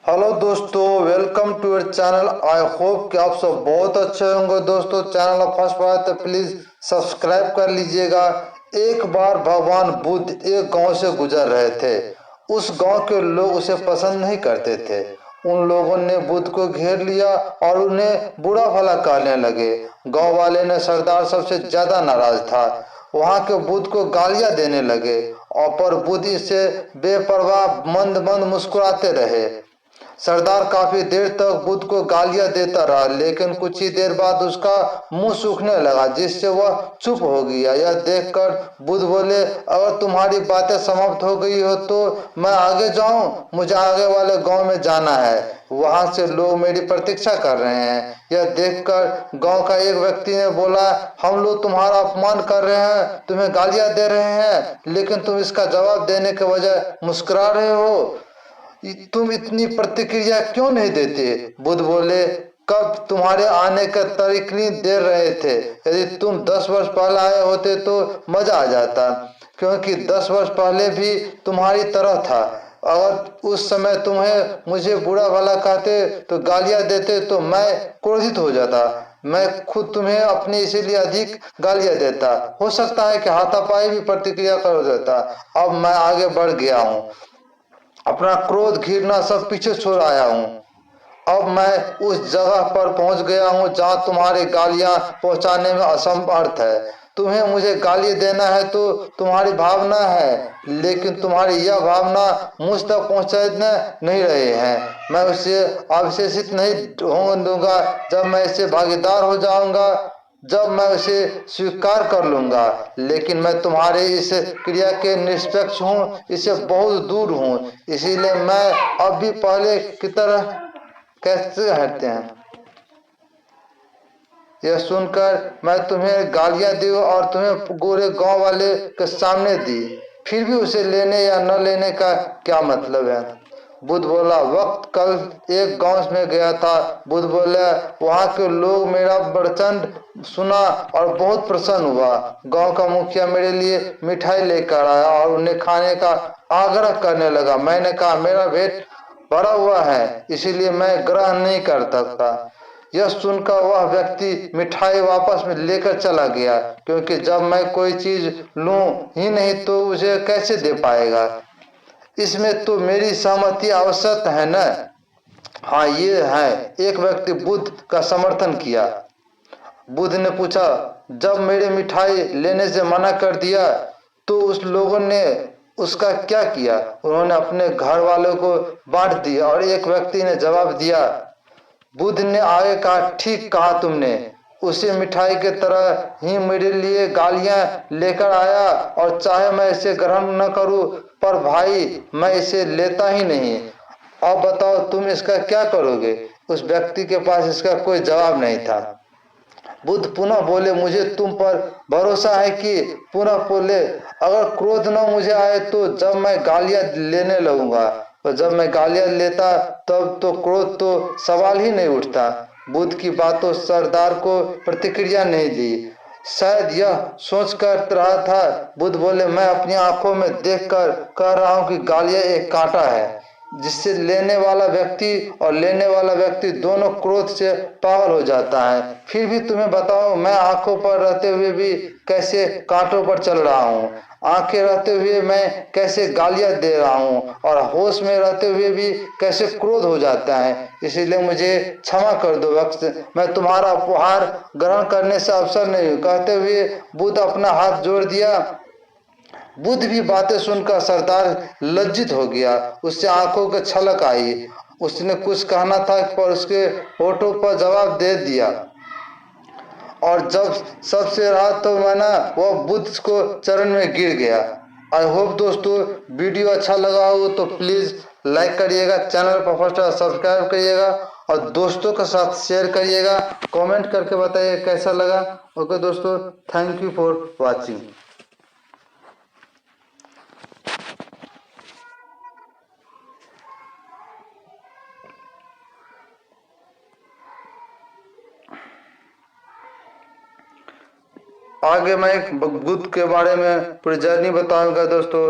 Hello दोस्तों, welcome to your channel. I hope कि आप सब बहुत अच्छे होंगे। दोस्तों, चैनल फर्स्ट बार तो प्लीज सब्सक्राइब कर लीजिएगा। एक बार भगवान बुद्ध एक गांव से गुजर रहे थे। उस गांव के लोग उसे पसंद नहीं करते थे। उन लोगों ने बुद्ध को घेर लिया और उन्हें बुरा भला कहने लगे। गांव वाले ने सरदार सबसे ज्यादा नाराज था। वहां के बुद्ध को गालियां देने लगे और पर बुद्ध इससे बेपरवाह मंद मंद मुस्कुराते रहे। सरदार काफी देर तक बुद्ध को गालियां देता रहा, लेकिन कुछ ही देर बाद उसका मुंह सूखने लगा, जिससे वह चुप हो गया। यह देखकर बुद्ध बोले, अगर तुम्हारी बातें समाप्त हो गई हो तो मैं आगे जाऊं। मुझे आगे वाले गांव में जाना है। वहां से लोग मेरी प्रतीक्षा कर रहे हैं। यह देखकर गांव का एक व्यक्ति ने बोला, हम लोग तुम्हारा अपमान कर रहे हैं, तुम्हें गालियां दे रहे हैं, लेकिन तुम इसका जवाब देने के बजाय मुस्कुरा रहे हो। तुम इतनी प्रतिक्रिया क्यों नहीं देते? बुद्ध बोले, कब तुम्हारे आने का तारीख नहीं दे रहे थे। यदि तुम 10 वर्ष पहले आए होते तो मजा आ जाता, क्योंकि 10 वर्ष पहले भी तुम्हारी तरह था। अगर उस समय तुम्हें मुझे बुरा भला कहते तो गालियां देते तो मैं क्रोधित हो जाता। मैं खुद तुम्हें अपनी इसीलिए अधिक गालियां देता। हो सकता है कि हाथापाई भी प्रतिक्रिया कर देता। अब मैं आगे बढ़ गया हूँ, अपना क्रोध घृणा सब पीछे छोड़ आया हूँ। अब मैं उस जगह पर पहुंच गया हूँ जहां तुम्हारी गालियां पहुंचाने में असमर्थ है। तुम्हें मुझे गाली देना है तो तुम्हारी भावना है, लेकिन तुम्हारी यह भावना मुझ तक पहुंचने नहीं रहे हैं। मैं उसे अवशेषित नहीं होने दूंगा। जब मैं इससे भागीदार हो जाऊंगा, जब मैं उसे स्वीकार कर लूंगा, लेकिन मैं तुम्हारे इस क्रिया के निष्पक्ष हूँ, इससे बहुत दूर हूँ। इसीलिए मैं अब भी पहले की तरह कैसे हटते हैं। यह सुनकर मैं तुम्हें गालियां दी और तुम्हें गोरे गांव वाले के सामने दी, फिर भी उसे लेने या न लेने का क्या मतलब है? बुद्ध बोला, वक्त कल एक गांव में गया था। बुद्ध बोला, वहां के लोग मेरा वचन सुना और बहुत प्रसन्न हुआ। गांव का मुखिया मेरे लिए मिठाई लेकर आया और उन्हें खाने का आग्रह करने लगा। मैंने कहा, मेरा पेट भरा हुआ है, इसीलिए मैं ग्रहण नहीं कर सकता। यह सुनकर वह व्यक्ति मिठाई वापस में लेकर चला गया, क्योंकि जब मैं कोई चीज लूं ही नहीं तो उसे कैसे दे पाएगा। इसमें तो मेरी सहमति आवश्यक है न? हाँ, ये है। एक व्यक्ति बुद्ध का समर्थन किया। बुद्ध ने पूछा, जब मेरे मिठाई लेने से मना कर दिया तो उस लोगों ने उसका क्या किया? उन्होंने अपने घर वालों को बांट दिया। और एक व्यक्ति ने जवाब दिया। बुद्ध ने आगे कहा, ठीक कहा तुमने। उसे मिठाई के तरह ही मेरे लिए गालियां लेकर आया, और चाहे मैं इसे ग्रहण न करूं, पर भाई मैं इसे लेता ही नहीं। अब बताओ तुम इसका क्या करोगे? उस व्यक्ति के पास इसका कोई जवाब नहीं था। बुद्ध पुनः बोले, मुझे तुम पर भरोसा है कि पुनः बोले, अगर क्रोध न मुझे आए तो जब मैं गालियां लेने लगूंगा, और जब मैं गालियां लेता तब तो क्रोध तो सवाल ही नहीं उठता। बुद्ध की बातों सरदार को प्रतिक्रिया नहीं दी। शायद यह सोच कर रहा था। बुद्ध बोले, मैं अपनी आंखों में देखकर कह रहा हूं कि गालियां एक कांटा है, जिससे लेने वाला व्यक्ति और लेने वाला व्यक्ति दोनों क्रोध से पागल हो जाता है। फिर भी तुम्हें बताओ, मैं आंखों पर रहते हुए भी कैसे कांटों पर चल रहा हूँ। आंखें रहते हुए मैं कैसे गालियां दे रहा हूँ, और होश में रहते हुए भी कैसे क्रोध हो जाता है। इसीलिए मुझे क्षमा कर दो वक्त, मैं तुम्हारा उपहार ग्रहण करने से अवसर नहीं हूँ। कहते हुए बुद्ध अपना हाथ जोड़ दिया। बुद्ध भी बातें सुनकर सरदार लज्जित हो गया। उससे आंखों की छलक आई। उसने कुछ कहना था, पर उसके होठों पर जवाब दे दिया। और जब सबसे रहा तो मैंने वह बुद्ध को चरण में गिर गया। आई होप दोस्तों वीडियो अच्छा लगा हो तो प्लीज लाइक करिएगा, चैनल पर फर्स्ट सब्सक्राइब करिएगा और दोस्तों के साथ शेयर करिएगा। कमेंट करके बताइए कैसा लगा। ओके दोस्तों, थैंक यू फॉर वॉचिंग। आगे मैं बुद्ध के बारे में पूरी जर्नी बताऊंगा दोस्तों।